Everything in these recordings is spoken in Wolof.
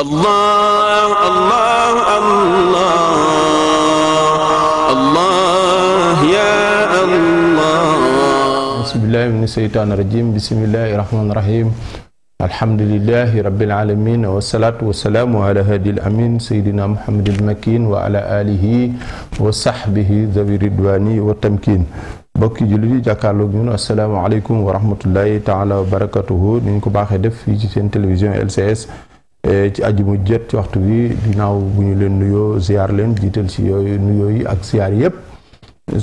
الله الله الله الله يا الله. بسم الله من الشيطان الرجيم. بسم الله الرحمن الرحيم. الحمد لله رب العالمين والصلاة والسلام على هادي الأمين سيدنا محمد المكين وعلى آله وصحبه ذوي الرضوان والتمكين. bokki jullit yi jàkkaarloog ñun asalaamaaleykum wa rahmatullahi taala wa barakatuhu ni ñu ko baaxee def fii ci seen télévision LCS ci àjjuma jot ci waxtu bi ginnaaw bu ñu leen nuyoo ziar leen jiital ci yooyu nuyoo yi ak ziar yëpp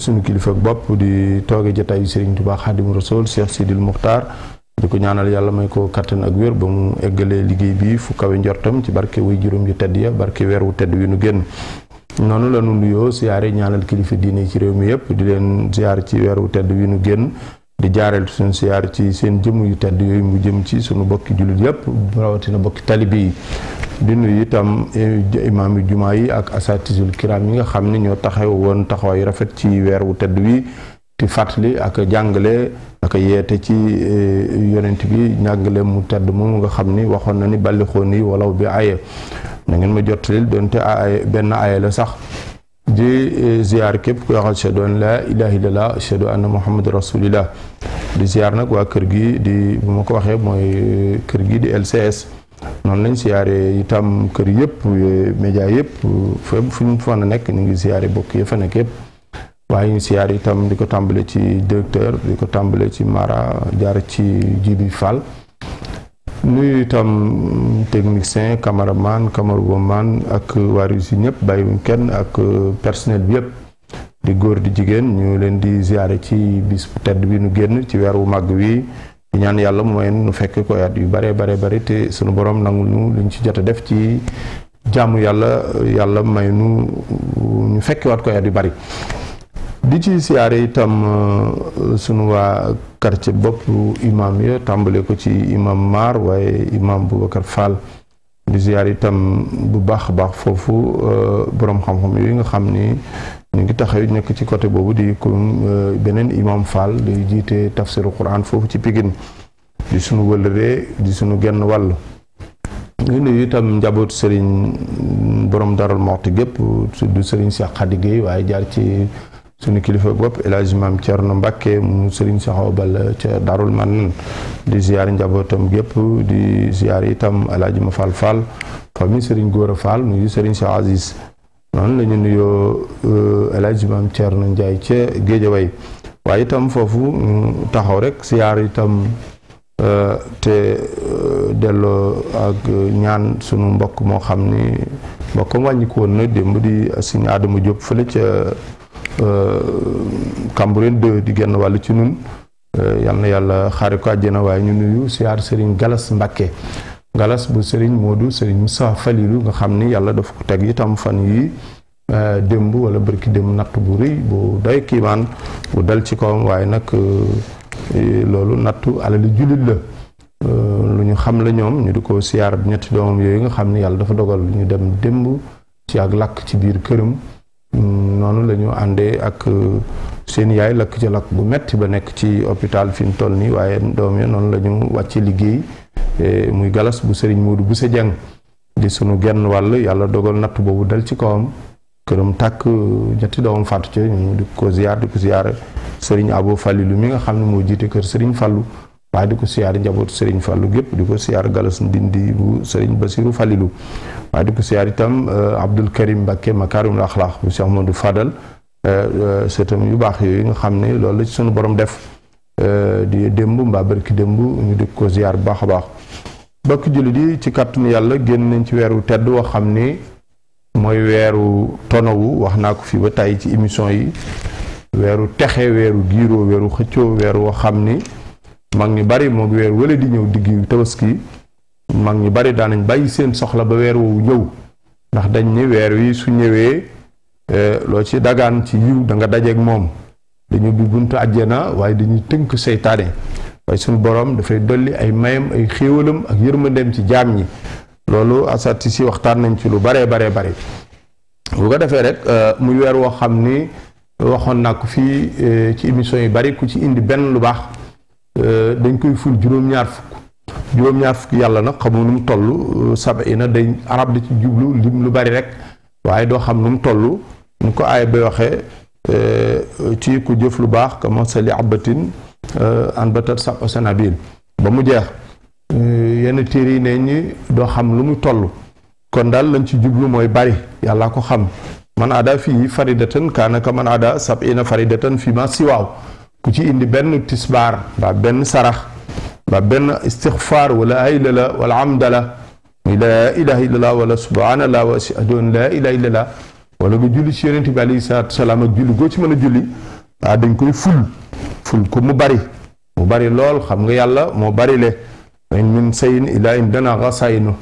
suñu kilifa bopp di tooge jotaayu Serigne Touba Xaadimu Rasuul Cheikh Sidil Muxtaar di ko ñaanal yàlla may ko kattan ak wér ba mu eggalee liggéey bi fu kawe njortam ci barke way juróom yu tedd ya barke weer wu tedd wi nu génn. noonu la ñu nuyoo siyaare ñaanal kilifa diine ci réew mi yëpp di leen siyaar ci weeru tedd wi nu génn di jaareel suñu siyaar ci seen jëmm yu tedd yooyu mu jëm ci suñu bokki jullit yëpp rawatina bokki talibi yi di nuyu itam imaam yi jumaa yi ak asatisul kiram yi nga xam ne ñoo taxaw woon taxawaay rafet ci weer wu tedd wi di fàttali ak jàngale ak yeete ci yonent bi njàngale mu tedd moom nga xam ni waxoon na ni ballixoon yi walaw bi aaya na ngeen ma jottalil doonte aaya benn aaya la sax di ziar képp ku waxal ashhadu an laa ilaaha illallah ashhadu anna muhammad rasulillah di ziar nag waa kër gi di bu ma ko waxee mooy kër gi di LCS noonu lañ siyaare itam kër yëpp média yëpp fépp fu ñu fa nekk ñu ngi siyaare bokk yi fa nekk yëpp waaye ñu siyaar itam di ko tàmbale ci directeur di ko tàmbale ci Mara jaar ci Jibi Fall nuyu itam technicien cameraman ak waari si ñëpp bàyyiwuñ kenn ak personnel bi yëpp di góor di jigéen ñu leen di ziare ci bis bu tedd bi nu génn ci weer wu màgg wi di ñaan yàlla mooy nu fekk ko at yu bare te sunu borom nangul nu luñ ci jot a def ci jàmm yàlla may nu ñu fekkiwaat ko at yu bari di ci siyaare itam sunu waa quartier bopp imam ya tàmbale ko ci imam Mar waaye imam Boubacar Fall di siyaare itam bu baax a baax foofu borom xam-xam yooyu nga xam ni ñu ngi taxaw nekk ci côté boobu di ko beneen imam Fall di jiite tafsiru Quran foofu ci Pikine di sunu wëllëree di sunu genn wàll ñu nuyu itam njabootu Serigne borom Darou Mouhty gépp du Serigne Cheikh Khady Gueye waaye jaar ci sunu kilifa bopp El Hadj Maam Thierno Mbacke mu Serigne Sakho Bal ca Darul Manan di ziar njabootam gépp di ziar itam El Hadj Mafal Fall famille Serigne Gora Fall nuyu Serigne Cheikh Aziz noonu la ñu nuyoo El Hadj Maam Thierno Ndiaye ca Géejawaay waaye itam foofu taxaw rek ziar itam te delloo ak ñaan sunu mbokk moo xam ni mbokkam wàññiku woon na démb di Serigne Adama Diop fële ca Cambérène 2 di genn wàll ci nun yal na yàlla xaare ko àjjana waaye ñu nuyu siyaar Serigne Galas Mbacke Galas bu Serigne Modou Serigne Moussa Falilou nga xam ni yàlla dafa ko teg itam fan yi démb wala bërki démb natt bu rëy bu doy kiimaan bu dal ci kawam waaye nag loolu nattu alali jullit la lu ñu xam la ñoom ñu di ko siyaar ñetti doomam yooyu nga xam ni yàlla dafa dogal ñu dem démb ci ak lakk ci biir këram noonu la ñu àndee ak seen yaay lakk ci lakk bu metti ba nekk ci hôpital fi mu toll nii waaye doom ya noonu la ñu wàcc liggéey muy Galas bu Serigne Modou bu sa jàng di sunu genn wàll yàlla dogal natt boobu dal ci kawam këram tàkk ñetti doomam fàttu ci ñu di ko ziar Serigne Abo Falilou mi nga xam ne moo jiite kër Serigne Fallou waaye di ko siyaar njabootu Serigne Fallou gépp di ko siyaar Galas Ndindi bu Serigne Bassirou Falilou waaye di ko siyaar itam Abdoul Karim Mbacké Makarimul Akhlaq bu Cheikh Modou Fadal seetam yu baax yooyu nga xam ne loolu la ci sunu borom def di démb mbaa barki démb ñu di ko siyaar bu baax a baax bokk jullit yi ci kàttanu yàlla génn nañ ci weeru tedd woo xam ni mooy weeru tonowu wax naa ko fi ba tàyyi ci émission yi weeru texe weeru giiroo weeru xëccoo weeru woo xam ni mag ñu bari moog weer wala di ñëw diggi tabaski mag ñu bari daanañ bàyyi seen soxla ba weer woowu ñëw ndax dañ ni weer wi su ñëwee loo ci dagaan ci yiw da nga dajeeg moom dañu bi buntu àjjana waaye dañuy tënk seytaane waaye suñu borom dafay dolli ay mayam ay xéewalam ak yërmandeem ci jaam ñi loolu asati si waxtaan nañ ci lu bare bu ko defee rek muy weer woo xam ni waxoon naa ko fii ci émission yi bari ku ci indi benn lu baax dañ koy ful juróom-ñaar fukk juróom-ñaar fukki yàlla nag xamu nu mu toll sab'ina day arab di ci jublu lim lu bari rek waaye doo xam nu mu toll ñu ko aay bay waxee ci ku jëf lu baax ka masali abatin anbatat sab'a sanabil ba mu jeex yenn téere yi ne ñi doo xam lu mu toll kon daal lañ ci jublu mooy bari yàlla ko xam man ada fii faridatan kaana ka man ada sab'ina faridatan fi ma siwaaw ku ci indi benn tisbaar ba benn sarax ba benn istixfaar wala aylala wala amdala muy laa ilaha illallah wala subhanallah wa ashhadu an laa ilaha illallah wala nga julli ci yonent bi alayhi salaatu wasalaam ak julli goo ci mën a julli dañ koy ful ko mu bari lool xam nga yàlla moo bari le in min sayin ila in dana xasaynu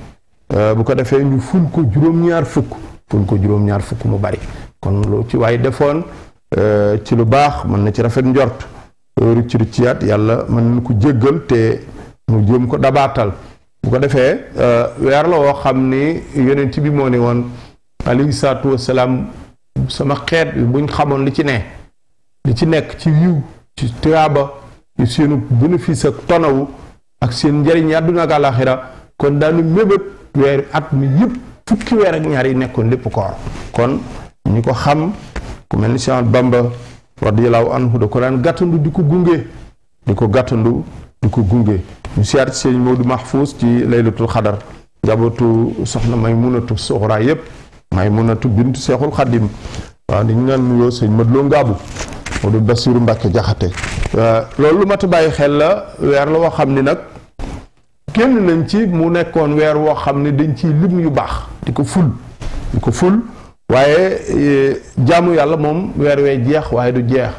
bu ko defee ñu ful ko juróom-ñaar fukk mu bari kon lu ci waaye defoon ci lu baax mën na ci rafet njort rëcc yàlla mën na ko jéggal te mu jéem ko dabaatal bu ko defee weer la woo xam ni yonent bi moo ne woon alayhi salaatu wasalaam sama xeet bi buñ xamoon li ci nekk ci yiw ci tuyaaba ci seenu bénéfice ak tonawu ak seen njëriñ àdduna ak àlaxira kon daanu mébét weer at mi yëpp fukki weer ak ñaar yi nekkoon lépp koor kon ñi ko xam ku mel ni Cheikh Bamba radiyallahu anhu da ko daan gàttandu di ko gunge ñu siyaar ci sëñ Modou Mahfouz ci laylatul xadar njabootu soxna Maymunatu Suxra yëpp Maymunatu bintu Seexul Xadim waaw ni ñu naan nuyoo sëñ Madlo Ngaabu Modou Basiru Mbàkke Jaxate loolu lu mat a bàyyi xel la weer la woo xam ni nag génn nañ ci mu nekkoon weer woo xam ne dañ ciy lim yu baax di ko ful waaye jaamu yàlla moom weer wee jeex waaye du jeex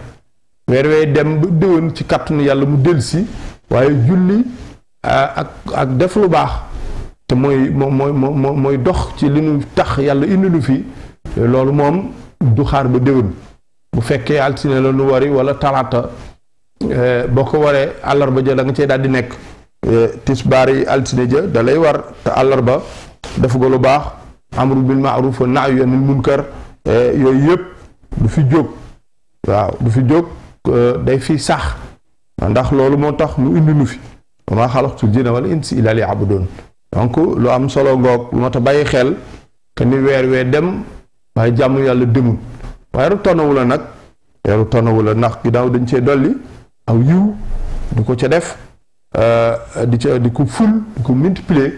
weer wee dem ba déwén ci kàttanu yàlla mu delsi waaye julli ak def lu baax te mooy dox ci li nu tax yàlla indi nu fi loolu moom du xaar ba déwén bu fekkee altine la nu wari wala talaata boo ko waree àllarba ja da nga cee daal di nekk tisbaar yi altine ja da lay war te àllarba def nga lu baax amru bil maaruf wa nahyu anil munkar yooyu yëpp du fi jóg day fi sax ndax loolu moo tax mu indi nu fi wa maa xalaqtul jinna wal insa illa liya'budun donc lu am solo ngoog lu ma ta bàyyi xel que ni weer wee dem waaye jàmm yàlla demul waaye weeru tonawu la ndax ginnaaw dañ cee dolli aw yiw di ko ca def di ko ful di ko multiplier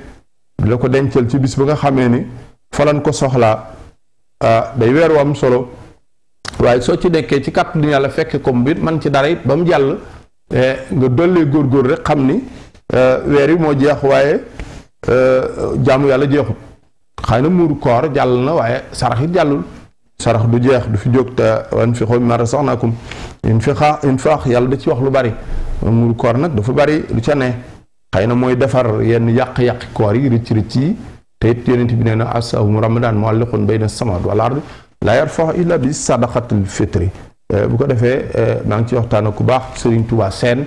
di la ko dencal ci bis ba nga xamee ni falan ko soxlaa day weer wu am solo waaye soo ci nekkee ci kàttanu yàlla fekk ko mu man ci dara it ba mu jàll nga dollee góorgóor rek xam ni weer yi moo jeex waaye jaamu yàlla jeexut xëy na muuru koor jàll na waaye sarax it jàllul sarax du jeex du fi jóg te anfiqu mimmaa razaqnaakum infaq yàlla da ci wax lu bari muuru koor nag dafa bari lu ca ne xëy na mooy defar yenn yàq-yàqi koor yi rëcc yi te it yonent bi nee na as-sawmu ramadan mu'allaqun bayna as-samaa'i wal ardi laa yarfa'u illa bi sadaqatil fitri bu ko defee maa ngi ci waxtaan ku baax Serigne Touba Sène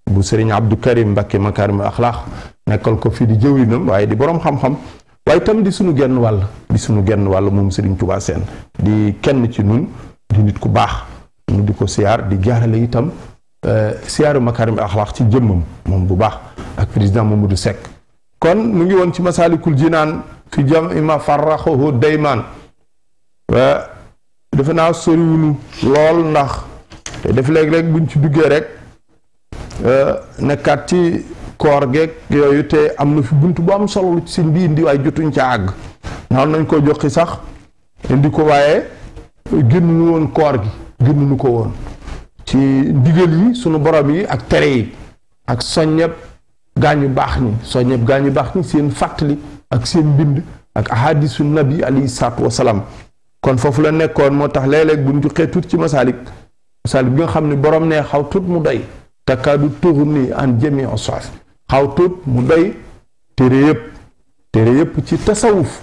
bu Serigne Abdou Karim Mbacké Makarimul Akhlaq nekkal ko fii di jëwrinam waaye di borom xam-xam waaye itam di sunu genn wàll moom Serigne Touba Sène di kenn ci nun di nit ku baax nu di ko siyaar di jaarale itam siyaaru Makarimul Akhlaq ci jëmmam moom bu baax ak président Mamadou Seck kon mu ngi woon ci Masaalikul Jinaan fi jam'i ma farraxahu daymaan defe naa soriwunu lool ndax te def léeg-léeg buñ ci duggee rek nekkaat ci koor geeg yooyu te am na fi bunt bu am solo lu ci sëñ bi indi waaye jotuñ ca àgg naan nañ ko joxi sax indi ko waaye génnuñu woon koor gi génnuñu ko woon ci ndigal yi sunu borom yi ak tere yi ak soññeb gaañu baax ñi seen fàttali ak seen mbind ak ahadisu nabi alayhi salaatu wasalaam kon foofu la nekkoon moo tax léeg-léeg buñ joxee tuut ci masaalik bi nga xam ne borom ne xaw tuut mu doy takkaadu tughni an jami as-saf xaw tuut mu doy téere yëpp ci tasawuf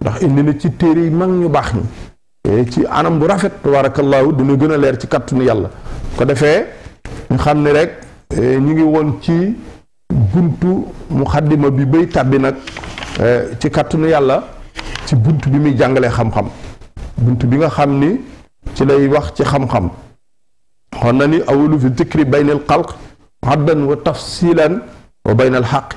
ndax indi na ci téere yi mag ñu baax ñi ci anam bu rafet tabarakallahu dina gën a leer ci kattanu yàlla ko defee ñu xam ne rek ñu ngi woon ci buntu muxaddima bi bay tàbbi nag ci kattanu yàlla ci buntu bi muy jàngalee xam-xam buntu bi nga xam ni ci lay wax ci xam-xam xon na ni awalu fi dikri bayna al xalq haddan wa tafsilan wa bayna al xaq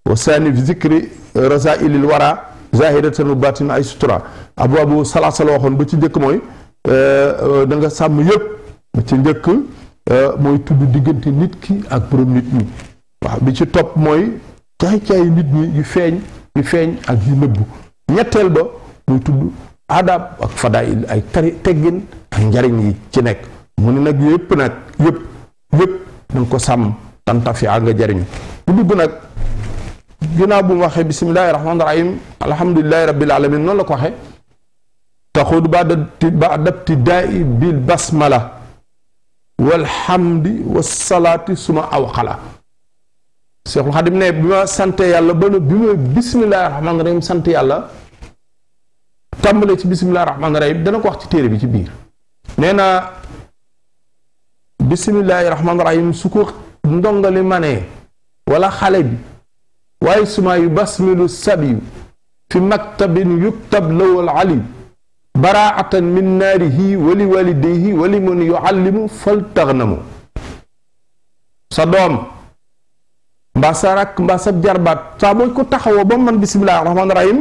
wa saani fi zikri rasailil wara zahiratan wa batin ay sutura abu salaasala waxoon ba ci njëkk mooy da nga sàmm yëpp ba ci njëkk mooy tudd diggante nit ki ak borom nit ñi waaw bi ci topp mooy caay-caay nit ñi yu feeñ ak yu nëbbu ñetteel ba muy tudd adab ak fadail ay teggin ak njariñ yi ci nekk mu ne nag yëpp da nga ko sàmm tantafiya nga jariñu bu dugg nag ginnaaw bu mu waxee bismillahi rahmaani rahim alhamdulillahi rabbil alamin noonu la ko waxee taxudu ba'da ibtidaai bil basmala walhamdi wasalaati suma aw xala Seexul Xadim ne bi ma sante yàlla ba bi ma bismillahi rahmaani rahim sant yàlla tàmbale ci bismillahi rahmaani rahim dana ko wax ci téere bi ci biir nee na bismillahi rahmaani rahim su ko ndongali manee wala xale bi waaye suma yu basmilu sabiyu fi maktabin yuktab lawal alim baraatan min naarihi wali walidayhi wali man yuallimu fal taxnamu sa doom mbaa sa rakk mbaa sa jarbaat saa boo ko taxawoo ba man bismillahi rahmaani rahim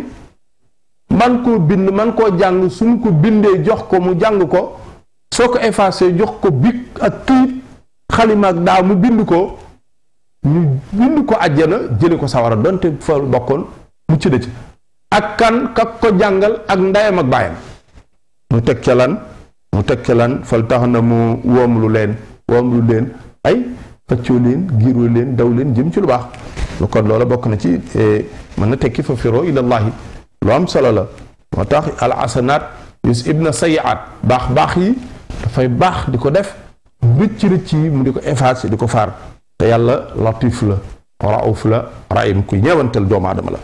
man koo bind man koo jàng suñu ko bindee jox ko mu jàng ko soo ko effacé jox ko bic ak këyit xalima ak daa mu bind ko ñu bind ko àjjana jële ko sawara donte fa bokkoon mu ci dëcc ak kan kak ko jàngal ak ndeyam ak baayam mu teg ca lan fal tax na mu woomlu leen ay faccoo leen giiroo leen daw leen jëm ci lu baax lu kon loola bokk na ci mën na tekki fa firoo ilallahi lu am solo la moo tax al asanaat yus ibna sayiat baax yi dafay baax di ko def rëcc yi mu di ko effacer di ko faar te yàlla latif la rauf la rahim kuy ñeewantal doomu aadama la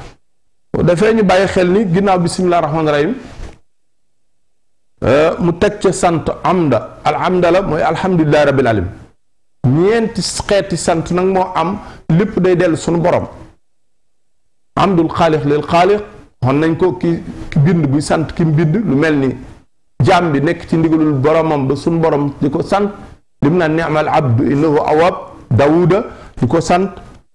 dafay ñu bàyyi xel ni ginnaaw bismillah rahmaani rahim mu teg ca sant amda la mooy alhamdulillahi rabbil alamin ñeenti xeeti sant nag moo am lépp day dellu suñu borom amdul xaalix lil xaalix xon nañ ko ki bind buy sant ki mu bind lu mel ni jaam bi nekk ci ndigalul boromam ba suñu borom di ko sant lim naa ni'mal abdu innahu awab dawuda di ko sant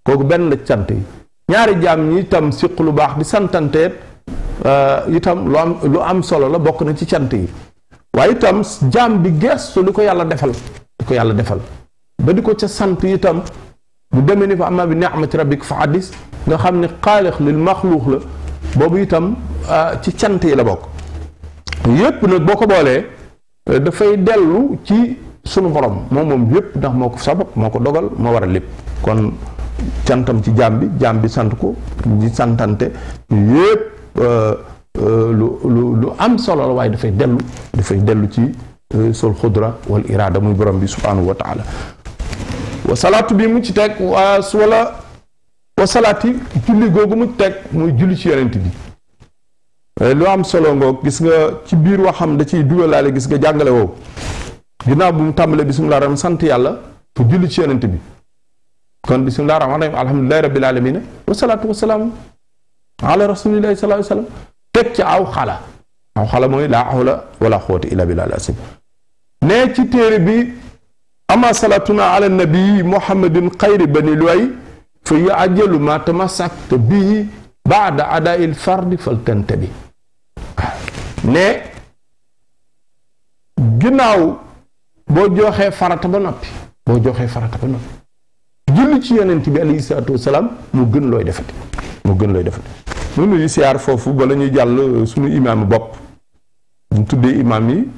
kooku benn la sant yi ñaari jaam ñi itam siq lu baax di santanteet itam lu am solo la bokk na ci cant yi waaye itam jaam bi gestu li ko yàlla defal ba di ko ca sant itam bu demee ni fa amma bi ni'mati rabbik fa hadis nga xam ne xaalix lil maxluux la boobu itam ci cant yi la bokk yépp nag boo ko boolee dafay dellu ci sunu borom moom yépp ndax moo ko sabab moo ko dogal moo war a lépp kon cantam ci jaam bi sant ko di santante yépp lu am solo la waaye dafay dellu ci sol xudra wal iraada muy borom bi subhanahu wa taala wasalaatu bi mu ci teg wasalaati julli googu mu ci teg muy julli ci yonent bi lu am solo ngoog gis nga ci biir waxam da ciy dugalaale gis nga jàngale woowu ginnaaw bu mu tàmbalee bismillah rahmaan sant yàlla fu julli ci yonent bi kon bismillah rahmaan rahim alhamdulillahi rabbil alamin wasalaatu wasalaamu ala rasulillahi sallallahu alayhi wasallam teg ci aw xala mooy laa hawla wala quwwata illa billahi al-azim ne ci téere bi ama salatuna ala nabii muhammadin xayri bani luway fa yu'ajjalu ma tamassakta bihi ba'da ada'il fardi faltantabi ne ginnaaw boo joxee farata ba noppi julli ci yonent bi alayhi salaatu wasalaam mu gën looy defati mu nuyu siyaar foofu bala ñuy jàll suñu imaam bopp ñu tuddee imaam yi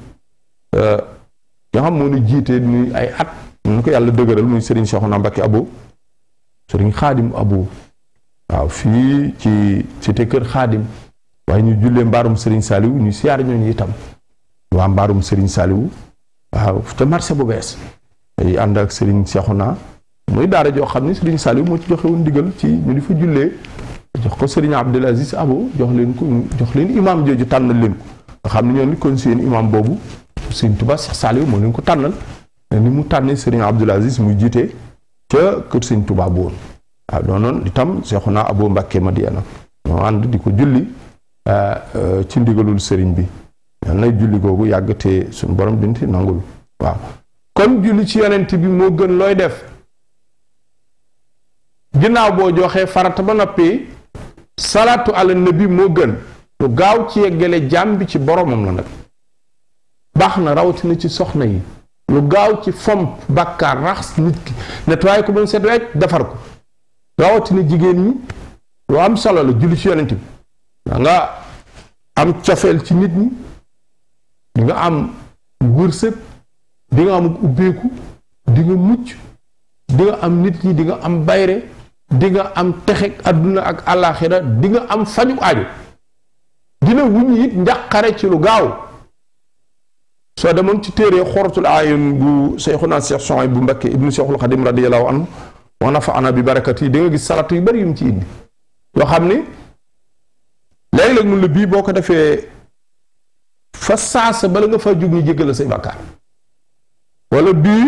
nga xam moo ñu jiite nuy ay at ñu ko yàlla dëgëral muy Serigne Cheikhouna Mbacké Abo Serigne Khadim Abo waaw fii ci cité kër Khadim waaye ñu jullee mbaarum Serigne Saliou ñu siyaar ñooñu itam waa mbaarum Serigne Saliou waaw te marché bu bees ay ànd ak Serigne Cheikhouna muy daara joo xam ne Serigne Saliou moo ci joxe woon ndigal ci ñu di fa jullee jox ko Serigne Abdoul Aziz Abo jox leen imam jooju tànnal leen ko nga xam ne ñoo ni kon seen imam boobu Serigne Touba Cheikh Saliou moo leen ko tànnal ni mu tànnee Serigne Abdoul Aziz muy jiite ca kër Serigne Touba bu woon waaw doonoon itam Cheikhouna Abo Mbacké Madiyana moo ànd di ko julli ci ndigalul Serigne bi yal na julli googu yàggatee suñu borom binti nangul waaw kon julli ci yonent bi moo gën looy def ginnaaw boo joxee farata ba noppi salaatu ala nabi moo gën lu gaaw ci yeggale jaam bi ci boromam la nag baax na rawatina ci soxna yi lu gaaw ci fomp bàkkaar raxas nit ki nettoyé ko ba mu set wecc defar ko rawatina jigéen ñi lu am solo la julli ci yonent bi da nga am cofeel ci nit ñi di nga am wërsëg di nga am ubbeeku di nga mucc di nga am nit ñi di nga am bayre di nga am texeg adduna ak àllaaxira di nga am faju aju dina wuññi it njàqare ci lu gaaw soo demoon ci téere xoratul ayun bu Seyxuna Seex Suhayb bu Mbakke ibnu Seexul Xadim radiyallahu anhu wa nafaana bi barakat yi di nga gis salatu yu bari yu mu ci indi yoo xam ni léeg-léeg mun la bii boo ko defee fa saasa bala nga fa jóg ñu jéggal say bàkkaar wala bii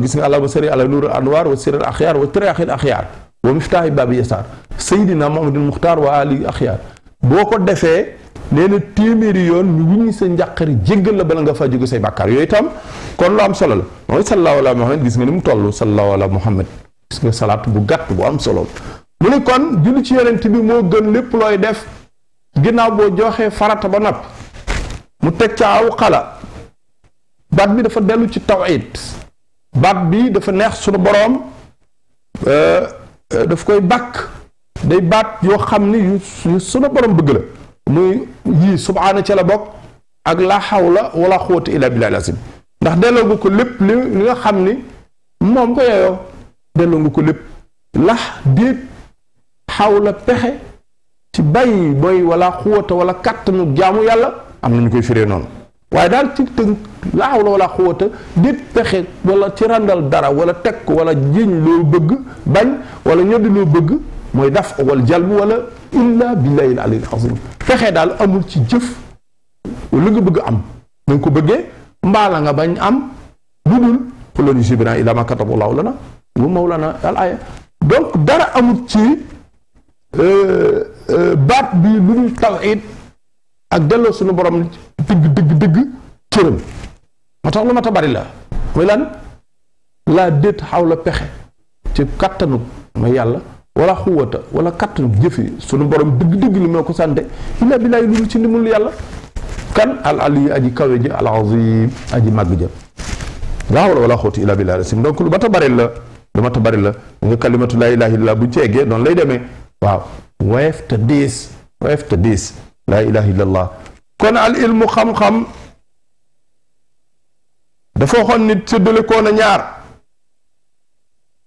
gis nga allahumma salli ala nuur al anwaar wa sirr al axyaar wa tariqil axyaar wa miftaahi baabi yasaar sayyidina Muhammadul Muxtaar wa ali axyaar boo ko defee nee na téeméeri yoon ñu wuññi sa njàqari jéggal la bala nga fa jóge say bàkkaar yooyu itam kon lu am solo la mooy sallallahu ala Muhammad gis nga ni mu toll sallallahu ala Muhammad gis nga salaat bu gàtt bu am solo mu ne kon julli ci yonent bi moo gën lépp looy def ginnaaw boo joxee farata ba noppi mu teg ca aw xala baat bi dafa dellu ci tawhid baat bi dafa neex sunu boroom daf koy bàkk day baat yoo xam ni yu sunu boroom bëgg la muy yii subhaana ca la bokk ak la hawla wala quwwata illa billahi lazim ndax delloo nga ko lépp li nga xam ni moom ko yeyoo delloo nga ko lépp lax déet xawla pexe ci bàyyi mooy wala quwwata wala kàttanu jaamu yàlla am na ñu koy firee noonu waaye daal ci tënk la hawla wala quwwata déet pexe wala ci randal dara wala teg ko wala jiñ loo bëgg bañ wala ñoddi loo bëgg mooy daf wal jalbu wala illa billahi al-aliyyil azim fexe daal amul ci jëf lu nga bëgg am na nga ko bëggee mbaala nga bañ am lu dul qul lan yusiibanaa illaa maa kataba Allaahu lanaa wa mawlaanaa al-aaya donc dara amul ci baat bi lu dul tawhiid ak delloo suñu borom dëgg cëram moo tax lu ma ta bari la mooy lan laa déet xaw la pexe ci kattanu ma yàlla wala xuwata wala kattanu jëfi suñu borom dëgg li moo ko sante illa billaahi lu ci ndimul yàlla kan al ali aji kawe ji al azim aji màgg ja laa hawla wala quwwata illa billaahi al-azim donc lu ma ta bari la nga kalimatu laa ilaaha illallaah bu ceegee noonu lay demee waaw woyof te diis laa ilaaha illallaah kon al ilmu xam-xam dafa waxoon nit séddale koo na ñaar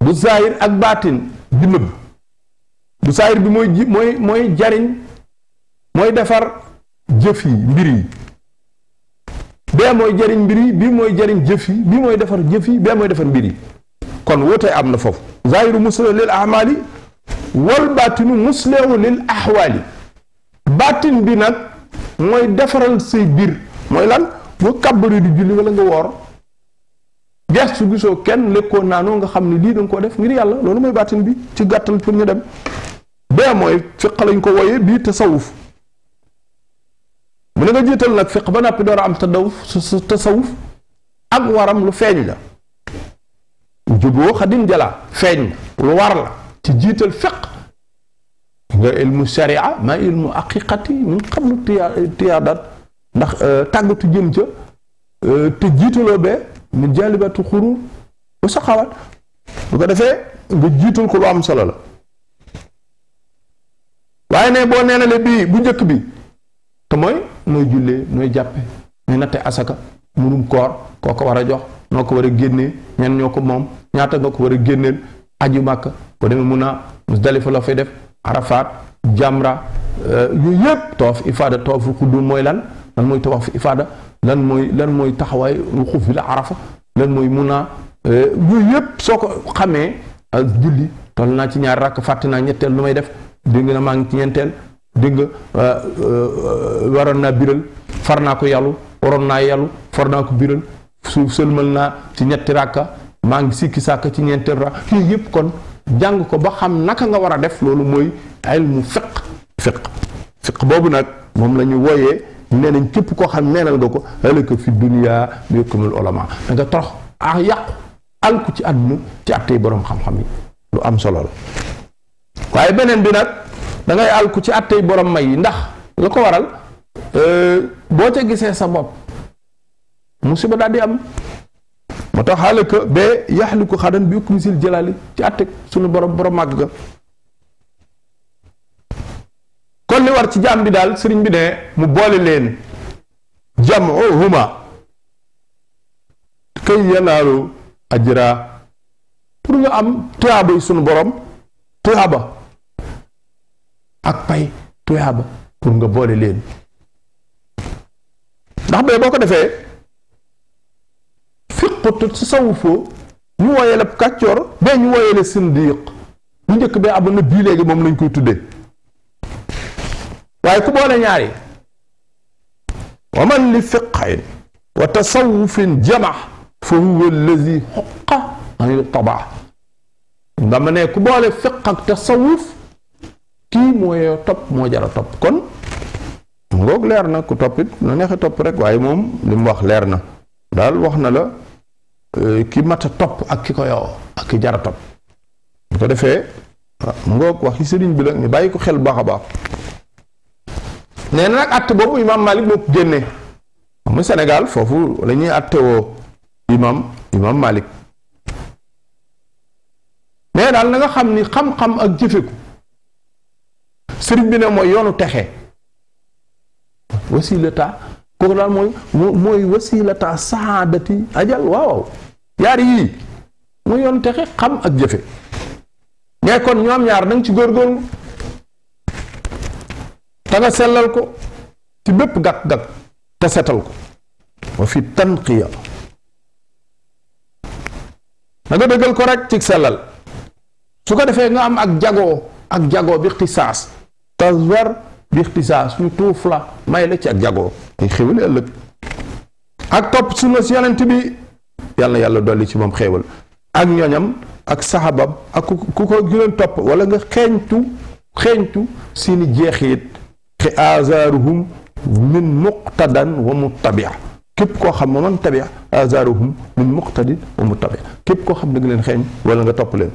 bu zaahir ak baatin bi nëbb bu zaahir bi mooy jariñ mooy defar jëf yi mbir yi bee mooy jariñ mbir yi bii mooy jariñ jëf yi bii mooy defar jëf yi bee mooy defar mbir yi kon wootee am na foofu zaahiru muslihu lil ahmaali wal baatinu muslihu lil ahwaali baatin bi nag mooy defaral say biir mooy lan boo kàbbari di julli wala nga woor gestu gisoo kenn lekkoo naanoo nga xam ne lii danga koo def ngir yàlla loolu mooy baatin bi ci gàttal pour ñu dem bee mooy fiq lañ ko woyee bii tasawuf mu ne nga jiital nag fiq ba noppi door a am tasawuf ak waram lu feeñ la jógoo xadim jala feeñ lu war la ci jiital fiq nga ilmu sharia ma ilmu aqiqati min qablu tiyaadat ndax tàggatu jëm ca te jiitaloo bee min jaalibatu xuruur bu saxawaat bu ko defee nga jiital ko lu am solo la waaye ne boo neenale bii bu njëkk bi te mooy jullee nooy jàppe nooy natte asaka murum koor koo ko war a jox noo ko war a génnee ñan ñoo ko moom ñaata nga ko war a génneel aju màkk ko demee mun a Musdalifa la fay def Arafat Jamra yooyu yëpp tawaf ifaada tawaf xuddum mooy lan mooy tawaf ifaada lan mooy taxawaay wuquuf bi la Arafa lan mooy mun a yooyu yëpp soo ko xamee ak julli toll naa ci ñaar rakk fàtte naa ñetteel lu may def dégg na maa ngi ci ñeenteel dégg nga waroon naa biral far naa ko yàllu waroon naa yàllu far naa ko biral suuf sëlmal naa ci ñetti rakka maa ngi sikki sàkk ci ñeenteel rakk yooyu yëpp kon jàng ko ba xam naka nga war a def loolu mooy ilmu fiq boobu nag moom la ñu wooyee nee nañ képp koo xam neenal nga ko halaka fi dunya bi hukmil ulama da nga torox yàqu alku ci àdduna ci attey boroom xam-xam yi lu am solo la waaye beneen bi nag da ngay alku ci attey borom may yi ndax la ko waral boo ca gisee sa bopp musiba daal di am moo tax xaalaka ba yaxli ko xadan bi ukmi sil jëlaali ci atte sunu borom màgg ga kon li war ci jaam bi daal sëriñ bi ne mu boole leen jam'uhuma kay yanaalu ajra pour nga am tuyaaba yi sunu borom tuyaaba ak pay tuyaaba pour nga boole leen ndax bee boo ko defee fiqut tasawufoo ñu wooyee la kàccoor bee ñu wooyee la sindiq bu njëkk bee am na bii léegi moom lañ koy tuddee waaye ku boole ñaari wa man li fiqhin wa tasawufin jamax fa huwa allazi xoqa an yutaba nga ma ne ku boole fiq ak tasawuf kii mooy topp moo jara topp kon ngoog leer na ku toppit na neexe topp rek waaye moom li mu wax leer na daal wax na la ki mat a topp ak ki ko yow ak ki jara topp bu ko defee ngoog wax ci sëriñ bi la ñu bàyyi ko xel baax a baax nee na nag att boobu imam Malik moo ko génne mu Sénégal foofu la ñuy attewoo imam Malik nee daal na nga xam ni xam-xam ak jëfeku sëriñ bi ne mooy yoonu texe wasilata kooku daal mooy wasilata saadati ajal waaw yaar yii mooy yoonu texe xam ak jëfe mais kon ñoom ñaar danga ci góorgóorlu te nga sellal ko ci bépp gàkk-gàkk te setal ko wa fi tanqiya da nga dëggal ko rek ci sellal su ko defee nga am ak jagoo bi ixtisaas taswar bi ixtisaas ñu tuuf la may la ci ak jagoo ay xéwal ëllëg ak topp sunna si yonent bi yàlla dolli ci moom xéewal ak ñoñam ak saxabam ak ku ko gënoon topp wala nga xeeñtu seeni jeexit xi azaaruhum min muqtadan wa muttabia képp koo xam ne man tabia azaaruhum min muqtadin wa muttabia képp koo xam da nga leen xeeñ wala nga topp leen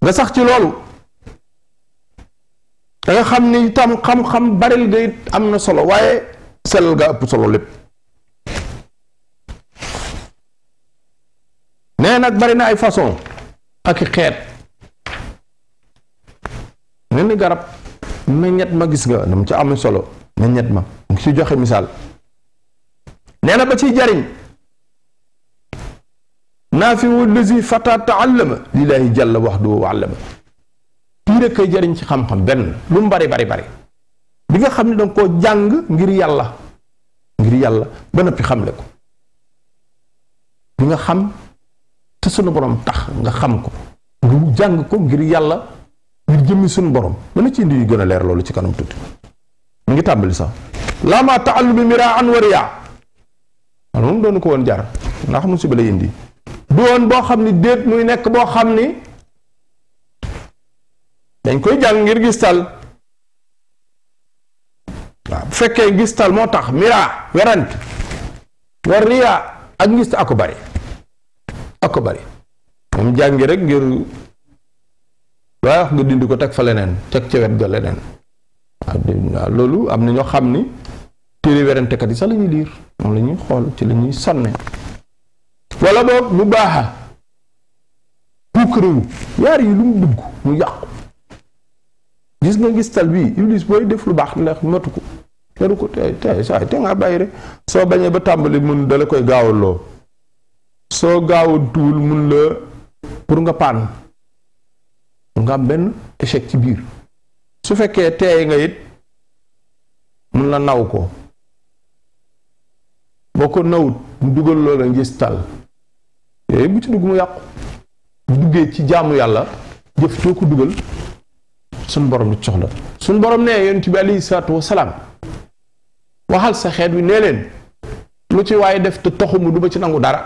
nga sax ci loolu da nga xam ni itam xam-xam baril ga it am na solo waaye sellal ga ëpp solo lépp nee nag bari na ay façon ak i xeet mel ni garab meññet ma gis nga nam ci am solo meññet ma ngi ci joxe misaal nee na ba ciy jariñ naafiwu lazi fata taallama lillahi jalla waxdu wa allama kii rek koy jariñ ci xam-xam benn lu mu bari bi nga xam ne danga koo jàng ngir yàlla ba noppi xamle ko bi nga xam te sunu borom tax nga xam ko nga jàng ko ngir yàlla ngir jëmmi sunu borom mën na ci indi yu gën a leer loolu ci kanam tuuti mu ngi tàmbali sax laa ma taallumi miraan wa riyaa man moom doonu ko woon jar ndax musiba lay indi du woon boo xam ni déet muy nekk boo xam ni dañ koy jàng ngir gistal waaw bu fekkee gistal moo tax mira werant war riya ak ngist ako bari moom jàngi rek ngir waaye wax nga dindi ko teg fa leneen teg ca wet ga leneen waaw loolu am na ñoo xam ni téere werantekat yi sax la ñuy liir moom la ñuy xool ci la ñuy sonne wala boog mu baaxa puukarewu yaar yi lu mu dugg mu yàqu gis nga gistal bii iblis booy def lu baax la matu ko te nga bàyyi rek soo bañee ba tàmbali mun dala koy gaawaloo soo gaawantuwul mun la pour nga paan nga am benn échec ci biir su fekkee teey nga it mun la naw ko boo ko nawut mu dugal loola ngistal yooyu bu ci dugg mu yàqu bu duggee ci jaamu yàlla jëf too ko dugal suñ borom du soxla suñ borom nee yonent bi alayhi salaatu wasalaam waxal sa xeet wi nee leen lu ci waaye def te taxumu du ba ci nangu dara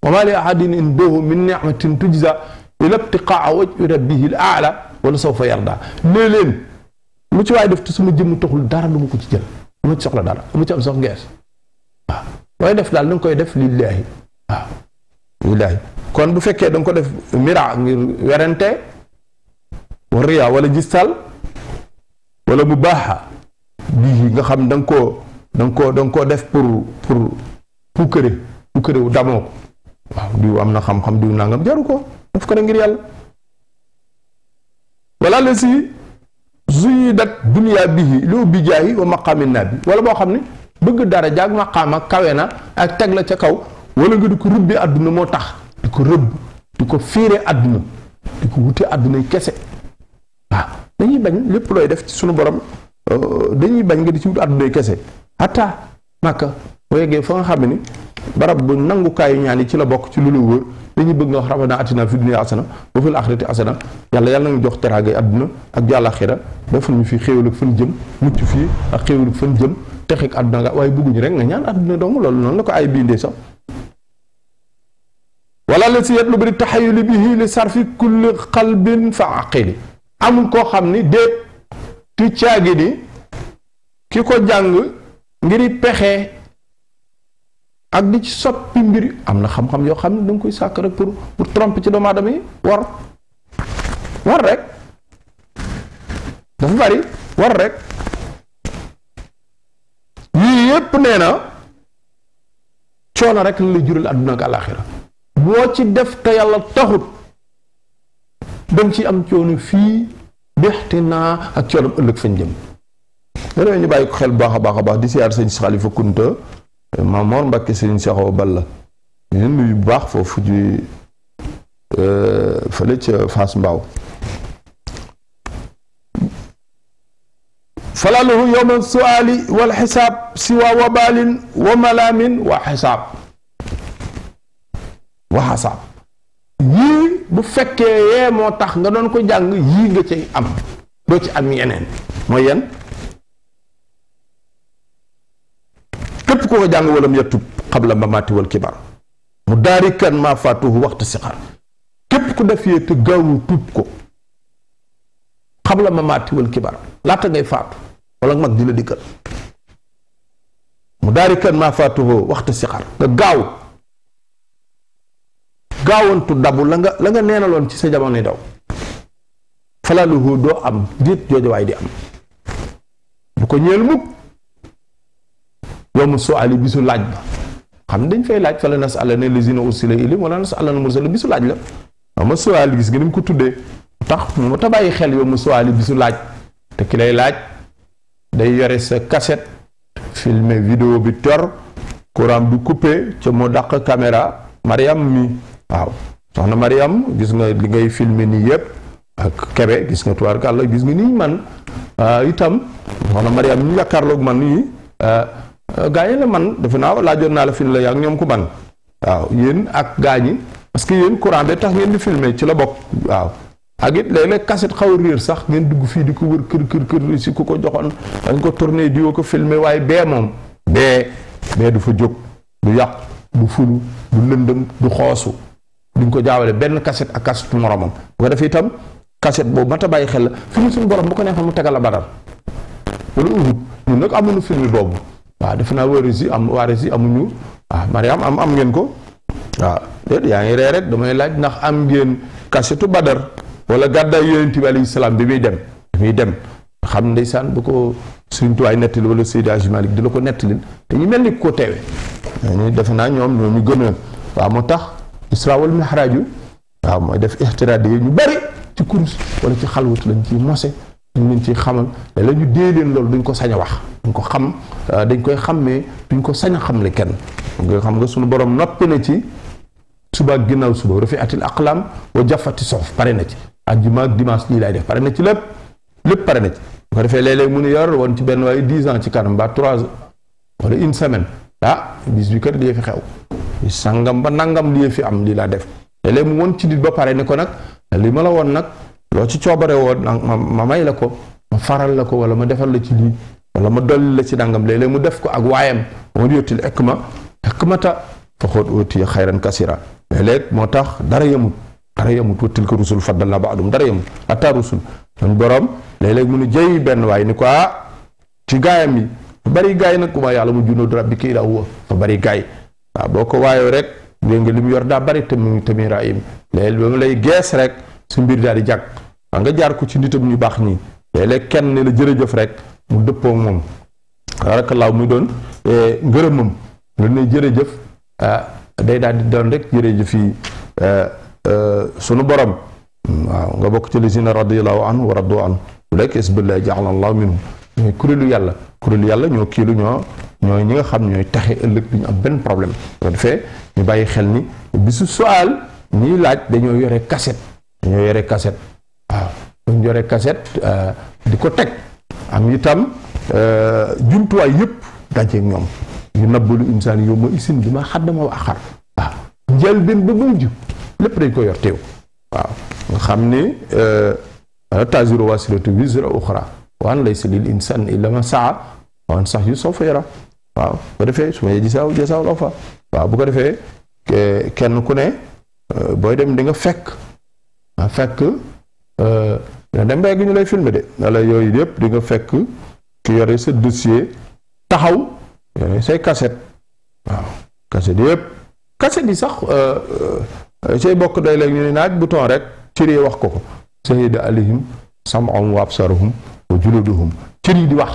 wa ma li ahadin indahu min ni'matin tujza ila ibtiqaa wajhi rabbihi al-a'la wala sawfa yarda nee leen lu ci waaye def te suma jëmm taxul dara lu ma ko ci jël lu ma ci soxla dara lu ma ci am sax ngees waaw waaye def daal da nga koy def lillaahi waaw billaahi kon bu fekkee da nga ko def mira ngir werante wa riya wala gistal wala mu baaxa bii nga xam da nga koo def pour pukkëre wu damoo ko waaw diw am na xam-xam diw nangam jaru ko daf ko ne ngir yàlla wala la si zuyidat dunya bihi lu bi jaahi wa maqaamin nabi wala boo xam ne bëgg dara jaag maqaama kawe na ak teg la ca kaw wala nga di ko rëbbi àdduna moo tax di ko rëbb di ko fiire àdduna di ko wute àdduna yi kese waaw dañuy bañ lépp looy def ci sunu borom dañuy bañ nga di ci wut àdduna yi kese hatta Makka boo yeggee fa nga xam ne barab bu nangukaayu ñaan yi ci la bokk ci lu la wër dañuy bëgg nga wax rabbana atina fi dunya asana wa fil axirati asana yàlla na nga jox teraangay àdduna ak jàllaaxira defal ñu fi xéewal ak fan jëm mucc fii ak xéewal ak fan jëm texeeg àdduna nga waaye bëgguñu rek nga ñaan àdduna dong loolu noonu la ko ay bindee sax wala la si yetlu bari taxayuli bihi li sarfi kulli qalbin fa aqili amul koo xam ni déet ti caagi ni ki ko jàng ngiri pexe ak di ci soppi mbir am na xam-xam yoo xam ne da nga koy sàkk rek pour tromper ci doomu aadama yi war rek dafa bari war rek yii yépp nee na coono rek la lay jural àdduna ak àllaaxira boo ci def te yàlla taxut danga ci am coono fii bexti naa ak coono ëllëg fañ jëm ñu bàyyi ko xel baax a baax di siyaar sëñ Xalifa Kunta Maamoor Mbàkke sëñ Saxoo Balla ñu nuyu bu baax foofu ji fële ca Fass Mbaaw falaluhu yowma suali wal xisaab siwa wabalin wa malaamin wa xisaab wa xasaab yii bu fekkee yee moo tax nga doon ko jàng yii nga cay am doo ci am yeneen mooy yen képp ko jàng walam yatub xabla mamaati wal kibar mu daarikan maa faatuhu waxtu sixar képp ku def yee te gaawu tuub ko xabla mamaati wal kibar laata ngay faatu wala mag di la dikkal mu daarikan maa faatuhu waxtu sixar nga gaawantu dabu la nga neenaloon ci sa jamono daw falaluhu doo am déet joojawaay di am bu ko ñeel mukk yow mu suali bisu laaj ba xam dañ fay laaj fala nas'alanna lazina ursila ilayhim wala nas'alanna mursala bisu laaj la waaw ma suali gis nga ni mu ko tuddee tax mu ta bàyyi xel yow mu suali bisu laaj te ki lay laaj day yore sa cassette filmer vidéo bi tor courant du coupé ca moo dàq caméra Mariam mi waaw soxna Mariam gis nga li ngay filmer nii yëpp ak Kebe gis nga tubaarkàlla gis nga nii man itam soxna Mariam ñu yàkkaarloog man nii gaa yi la man defe naa laajoon naa la film la yaa ñoom ku man waaw yéen ak gaa ñi parce que yéen courant be tax ngeen di filmer ci la bokk waaw ak it léeg-léeg cassette xaw a réer sax ngeen dugg fii di ko wër kër si ku ko joxoon dañ ko tourné di ko filmer waaye bee moom bee du fa jóg du yàq du fulu du lëndëm du xoosu duñ ko jaawale benn cassette ak cassette moromam bu ko defee itam cassette boobu mata bàyyi xel la film suñu borom bu ko neexee mu tegal la Badar wala Uhud ñun nag amuñu film boobu waaw defe naa waarisi amuñu waaw Mariam am ngeen ko waaw déet yaa ngi ree rek damay laaj ndax am ngeen kasetu Badar wala gàddaay Yonent bi alayhi salaam bi muy dem xam ndeysaan bu ko Sëriñ Tuubaa nettali wala Seydi Hadji Malick di la ko nettalil te ñu mel ni ko teewe ñu defe naa ñoom ñu gën a waaw moo tax Isra wal Mi'raaj waaw mooy def ixtiraad yi ñu bari ci kurus wala ci xalwat lañ ciy mose ñu leen ciy xamal te la ñu dee leen loolu duñ ko sañ a wax duñ ko xam dañ koy xammee duñ ko sañ a xamle kenn nga xam nga suñu borom noppi na ci suba ak ginnaaw suba rufi'atil aqlaam wa jaffati suhuf pare na ci àjjuma ak dimanche lii laay def pare na ci lépp pare na ci bu ko defee léeg-léeg mu ne yor woon ci benn waaye 10 ans ci kanam ba 3 wala une semaine bis bi kër lii fi xew sangam ba nangam lii fi am lii laa def léeg-léeg mu woon ci nit ba pare ne ko nag li ma la woon nag loo ci coobare woon ma may la ko ma faral la ko wala ma defal la ci lii wala ma dolli la ci dangam léeg-léeg mu def ko ak waayam ma yottil hikmata fa xóot ootiya xayran kasira léeg-léeg moo tax dara yemut wa tilka rusul faddalna ba'dum dara yemut hatta rusul man borom léeg-léeg mu nu jëy benn waay ni ko ci gaayam yi fa bari gaay nag ku ma yàlla mu junnoo rabbika illaa huwa fa bari gaay waaw boo ko waayoo rek dégg nga li mu yor daa bari tamit raayim léegi ba mu lay gees rek su mbir daal di jàkk nga jaar ko ci nitam ñu baax ñi léeg-léeg kenn ne la jërëjëf rek mu dëppoo moom barakallahu muy doon ngërëmam lu ne jërëjëf day daal di doon rek jërëjëf yi sunu borom waaw nga bokk ci lisina radiyallahu anhu wa radu anhu lekk isbillahi ja'ala allahu minhum ñooy kuréelu yàlla ñoo kiilu ñooy ñi nga xam ñooy taxe ëllëg duñu am benn problème ko defee ñu bàyyi xel ni bisu soal ñiy laaj dañoo yore cassette waaw dañu yore cassette di ko teg am itam jumtuwaay yëpp dajeeg ñoom yu nabbalu insaan yow ma isin bi ma xaddama wa axar waaw njël benn ba mujj lépp dañ ko yor teew waaw nga xam ni taziru wasilatu wizra uxra wa an laysa lil insaan illa ma saa wa an sax yu sawfa yara waaw bu ko defee su ma gisaaw jasaaw la fa waaw bu ko defee kenn ku ne booy dem di nga fekk dina dem ba ñu lay filmer de wala yooyu yëpp di nga fekk ki yore sa dossier taxaw yore say cassette waaw cassette yi sax say bokk day léegi ñu ne naaj bouton rek cër yi wax ko shahida alayhim sam'uhum wa absaruhum wa juluduhum cër yi di wax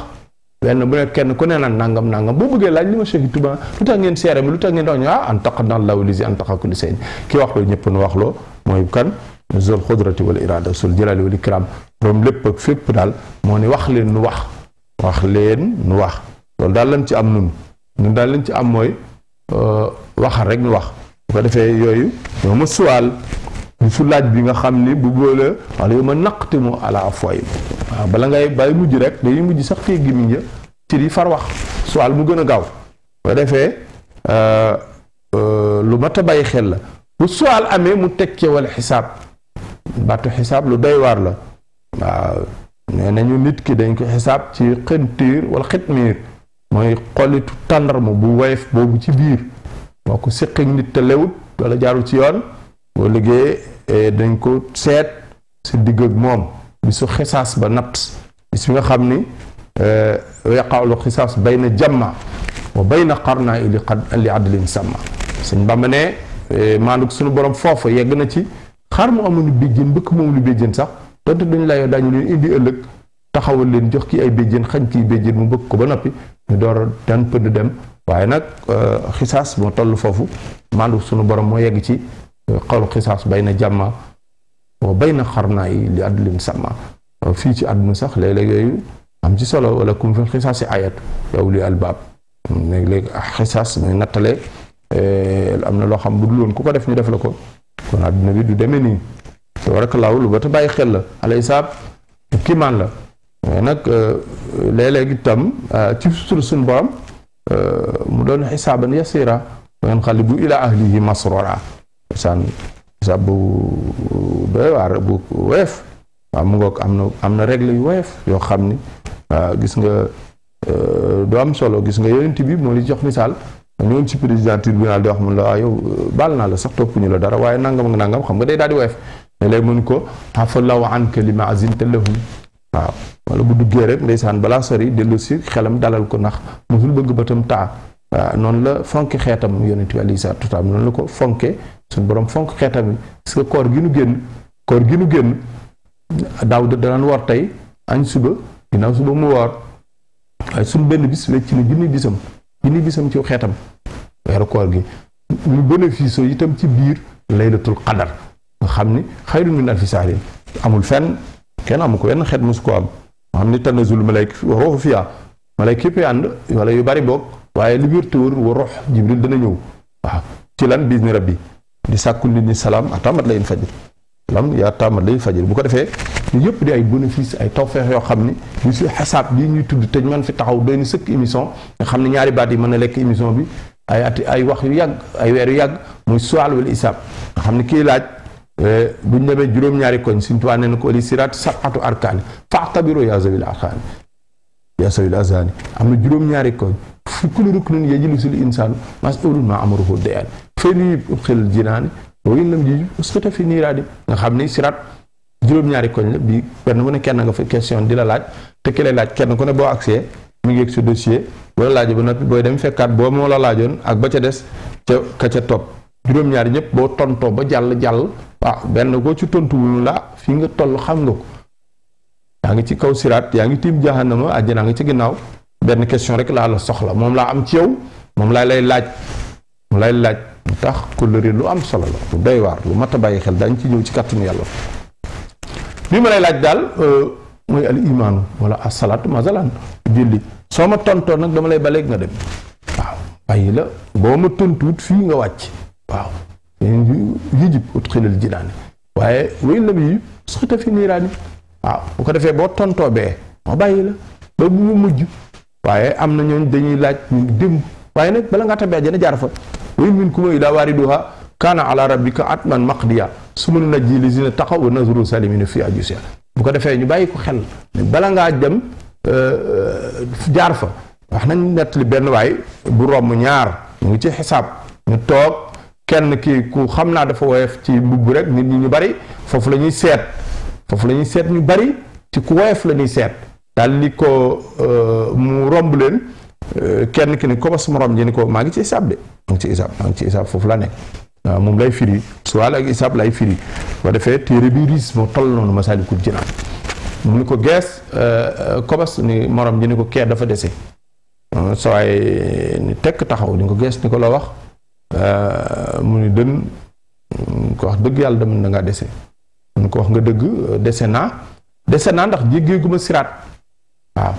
benn bu ne kenn ku ne naan nangam boo bëggee laaj li ma shahid tuba lu tax ngeen seere mi lu tax ngeen wax ñu antaqana Allahu lizi antaqa kulli shay'in ki wax loolu ñëpp nu wax loo mooy kan zul xudrati wal irada sul jalali wal ikram borom lépp ak fépp daal moo ne wax leen nu wax loolu daal lañ ci am nun daal lañ ci am mooy waxal rek nu wax bu ko defee yooyu ñoo ma suwaal su laaj bi nga xam ni bu boole wala yow ma naqtimu ala afwaahim waaw bala ngay bàyyi mujj rek dañuy mujj sax tee gémmiñ ja ci di far wax suwaal mu gën a gaaw bu ko defee lu mat a bàyyi xel la bu suwaal amee mu teg ci wala xisaab baatu xisaab lu doy waar la waaw nee nañu nit ki dañ ko xisaab ci xintiir wala xitmiir mooy xolitu tàndarma bu woyof boobu ci biir moo ko séqi nit te lewut wala jaarul ci yoon boo liggéey dañ ko seet si digg ak moom bisu xisaas ba natt bis bi nga xam ni yaqaawlu xisaas bayna jamma wa bayna qarna li adlin samma sëñ Bamba ne maanduk suñu borom foofa yegg na ci xar mu amuñu béjjén mbëkk moom lu béjjén sax donte dañu la yoo dañu leen indi ëllëg taxawal leen jox ki ay béjjén xañ kii béjjén mu bëgg ko ba noppi ñu door dan pëdd dem waaye nag xisaas moo toll foofu maanduk suñu borom moo yegg ci xawlu xisaas bay na jàmma wa bay na xarnaa yi li adlin sàmma fii ci àdduna sax léeg-léeg yooyu am ci solo wala kum fi xisaas yi ayat yow li albaab léeg-léeg xisaas mooy nattale am na loo xam bu dul woon ku ko def ñu def la ko kon àdduna bi du demee nii te war a laaw lu ba te bàyyi xel la alay saab kiimaan la mais nag léeg-léeg itam ci sutur suñu borom mu doon xisaaban yasira wa yanqalibu ila ahlihi masrura saan xisaab bu doy waar bu woyof waaw mu ngoog am na règle yu woyof yoo xam ni gis nga du am solo gis nga yonent bi moo li jox misaal ñëwoon ci président tribunal di wax mun la yow baal naa la sax topp ñu la dara waaye nangam ak nangam xam nga day daal di woyof ne léegi mun ko afallahu anka lima azinta lahum waaw wala bu duggee rek ndeysaan balaa sori dellu si xelam dalal ko ndax mosul bëgg bëtam taa waaw noonu la fonke xeetam yonent bi alayhi salaatu wa salaam noonu la ko fonke suñu borom fonk xeetam yi parce que koor gi nu génn daaw da daan woor tey añ suba ginnaaw suba mu woor waaye suñu benn bis wecc na junni bisam ci xeetam weeru koor gi ñu bénéfice itam ci biir laylatul qadar nga xam ni xayrun min alfi shahrin amul fenn kenn amu ko wenn xeet mosu ko am nga xam ni tanazul malayka wa ruuhu fiha malayka yëpp ànd wala yu bari boog waaye li wér te wër wa ruux jibril dana ñëw waaw ci lan biizni rabbi di sàkkul nit ñi salaam atamat layin fajr yaa tamat layin fajr bu ko defee ñu yëpp di ay bénéfice ay tawfeex yoo xam ni bi su xasaab lii ñuy tudd te man fi taxaw doy ni sëkk émission nga xam ne ñaari baat yi mën na lekk émission bi ay wax yu yàgg ay weer yu yàgg muy suwaal wala isaab nga xam ne kii laaj buñ demee juróom-ñaari koñ Sëñ Tuubaa nee na ko li siraat sab'atu arkaani fa'tabiru yaa zawil arkaani yaa zawil azani am na juróom-ñaari koñ fi kulli ruknin yajlisul insaanu mas'uulun maa amaruhu dayaan feni xel jinaani boo in lam ji uskata fi niiraadi nga xam ni siraat juróom-ñaari koñ la bi benn bu ne kenn nga fa question di la laaj te ki lay laaj kenn ku ne boo accès mi ngi yegg sa dossier wala laaj ba noppi booy dem fekkaat boo moo la laajoon ak ba ca des ca ka ca topp juróom-ñaar ñëpp boo tontoo ba jàll waaw benn boo ci tontu wu la fii nga toll xam nga ko yaa ngi ci kaw siraat yaa ngi tiim jahannama àjjana nga ci ginnaaw benn question rek laa la soxla moom laa am ci yow moom laa lay laaj mu tax kóllëre lu am solo la lu doy waar lu mat a bàyyi xel dañ ci ñëw ci kàttanu yàlla li ma lay laaj daal mooy al imaanu wala asalaatu masalan julli soo ma tontoon nag dama lay baleeg nga dem waaw bàyyi la boo ma tontuwut fii nga wàcc waaw yijib ut xilal jinaani waaye way la bi suxita fi niiraani waaw bu ko defee boo tontoo bee ma bàyyi la ba bu mu mujj waaye am na ñooñ dañuy laaj ñu démb waaye nag bala ngaa tabee jana jaar fa way minkum illaa waariduhaa kaana ala rabbika atman maqdiya summa nunajji llaziina taqaw wa nazru zaalimiina fiihaa jusiya bu ko defee ñu bàyyi ko xel bala ngaa dem jaar fa wax nañ nettali benn waay bu romb ñaar ñu ngi ci xisaab ñu toog kenn ki ku xam naa dafa woyof ci mbubb rek nit ñi ñu bari foofu la ñuy seet ñu bari ci ku woyof la ñuy seet daal li ko mu romb leen kenn ki ni ko bas morom ji ni ko maa ngi ci xisaab de maa ngi ci xisaab foofu la nekk waaw moom lay firi suwaal ak xisaab lay firi boo defee téere bi riis moo toll noonu Masaalikul Jinaan mu ni ko gees kobas ni morom ji ni ko kee dafa dese sawaay ni tekk taxaw ni ko gees ni ko la wax mu ni dën ko wax dëgg yàlla dama da ngaa dese mu ko wax nga dëgg dese naa ndax jéggeeguma siraat waaw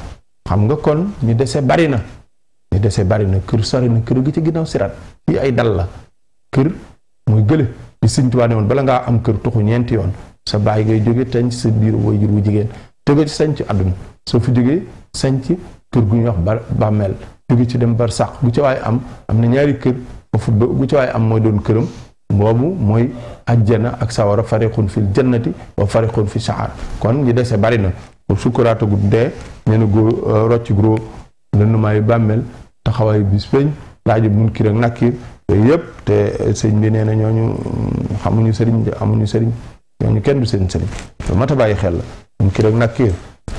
xam nga kon ñu dese bari na kër sori na kër gi ci ginnaaw siraat fii ay dal la kër mooy gële di Sëñ Tuubaa ne woon bala ngaa am kër tuxu ñeenti yoon sa baay ngay jóge sañc sa biir waajur wu jigéen jóge ci sañc àdduna soo fi jógee sañc kër gu ñuy wax bàmmeel jóge ci dem bar sax bu ci waay am na ñaari kër foofu bu ci waay am mooy doon këram boobu mooy ajjana ak sawara fariqun fil jannati wa fariqun fi saar kon ñi dese bari na pour sukkuraata gu dee ñu ne góor rocc gros lëndumaayu bàmmeel taxawaay bis peñ laaju munkir ak nakir yooyu yëpp te sëñ bi nee na ñooñu xamuñu sëriñ amuñu sëriñ ñooñu kenn du seen sëriñ lu mat a bàyyi xel la munkir ak nakir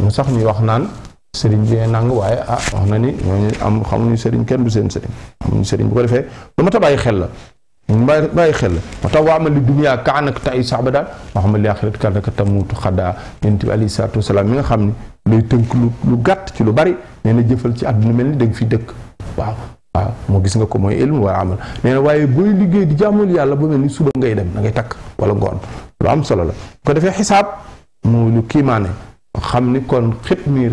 mu sax ñuy wax naan sëriñ bi nang waaye wax na ni ñooñu xamuñu sëriñ kenn du seen sëriñ xamuñu sëriñ bu ko defee lu mat a bàyyi xel la bàyyi xel la moo tax waa amal li dunya kaanak tay saaba daal wax ma li axirat kaanaka tamuutu xaddaa yonent bi alayhi salaatu wasalaam mi nga xam ne lay tënk lu gàtt ci lu bari nee na jëfal ci àdduna mel ni da nga fi dëkk waaw moo gis nga ko mooy ilmu wala amal nee na waaye booy liggéey di jàmmul yàlla ba mel ni suba ngay dem da ngay takk wala ngoon lu am solo la ko defee xisaab mu lu kiimaane xam ni kon xitmiir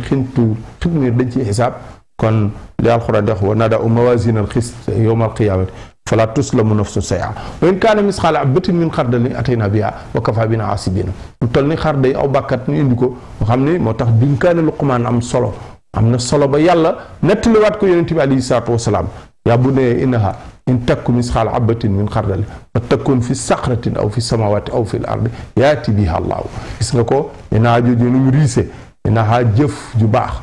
dañ ci xisaab kon li alxuraan di wax wa nada'u mawaazina al-qist yawma al-qiyaamati fala tuslamu nafsun shay'an wa in kaana misqaala habatin min xardalin ataynaa bihaa wa kafaa binaa haasibiin lu toll ni xar day aw bàkkat ñu indi ko xam ni moo tax dinkaane Luqmaan am na solo ba yàlla nettaliwaat ko yonent bi alayhi salaatu wasalaam yaa bunayya innahaa in takku misqaala habatin min xardalin fa takun fi saxratin aw fi samaawaati aw fi l-ardi yaati bihaa Allaahu gis nga ko innahaa jooju nu mu riise innahaa jëf ju baax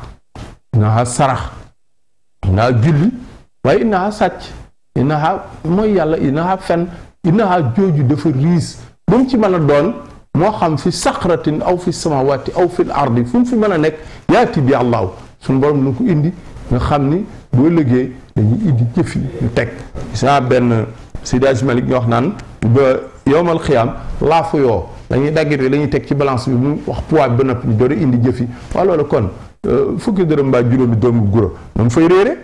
innahaa sarax innahaa julli waaye innahaa sàcc innaha mooy yàlla innaha fen innaha jooju dafa riis bu mu ci mën a doon moo xam fi saxratin aw fi samawati aw fi ardi fu mu fi mën a nekk yaati bi allahu suñu borom na ko indi nga xam ni boo liggéey dañuy indi jëf yi ñu teg saa benn Seydi Hadji Malick ñu wax naan ba yowmal xiyaam laafu yoo dañuy daggite la ñuy teg ci balance bi mu wax poids bi ba noppi ñu door a indi jëf yi waaw loolu kon fukki dërëm mbaa juróomi doomu guro noonu fay réere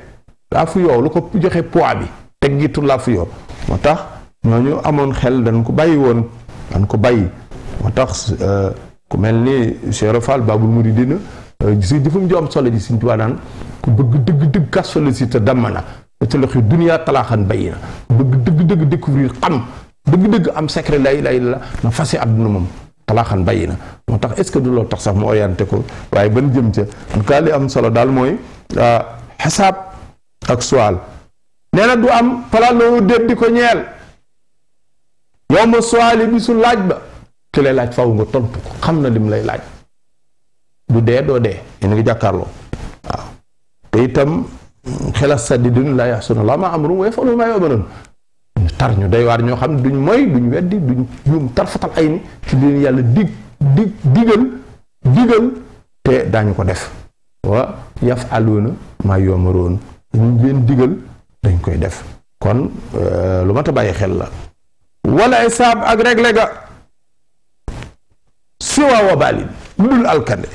laafu yoo lu ko joxe poids bi teg gitu laafu yoo moo tax ñooñu amoon xel dañ ko bàyyi woon moo tax ku mel ni Cheikh Fall Babul Mouridina si jëfum ju am solo ji Sëñ Tuubaa naan ku bëgg dëgg-dëgg kasole si te dammana te loxi duniyaa talaaxan bayi na bëgg dëgg-dëgg découvrir xam dëgg-dëgg am secret lay la na fase àdduna moom talaaxan bayi na moo tax est-ce que du loolu tax sax mu orienté ko waaye ban jëm ca en tout cas li am solo daal mooy xisaab ak suwaal nee na du am pala loo déet di ko ñeel yow ma suwaali bi su laaj ba ki lay laaj faw nga tontu ko xam na lim lay laaj du dee doo dee yéen a ngi jàkkaarloo waaw te itam xelas saddi dun laa yaxsuna laa ma amrum wa yafalu maa yu'maruun ñu tar ñu day waar ñoo xam ne duñ mooy duñ weddi duñ juum tarfatal ay ni ci leen yàlla digal te daañu ko def wa yafaluuna maa yu'maruun ñu leen digal dañ koy def kon lu mat a bàyyi xel la wala isaab ak regle ga siwa wa balin lu dul alkande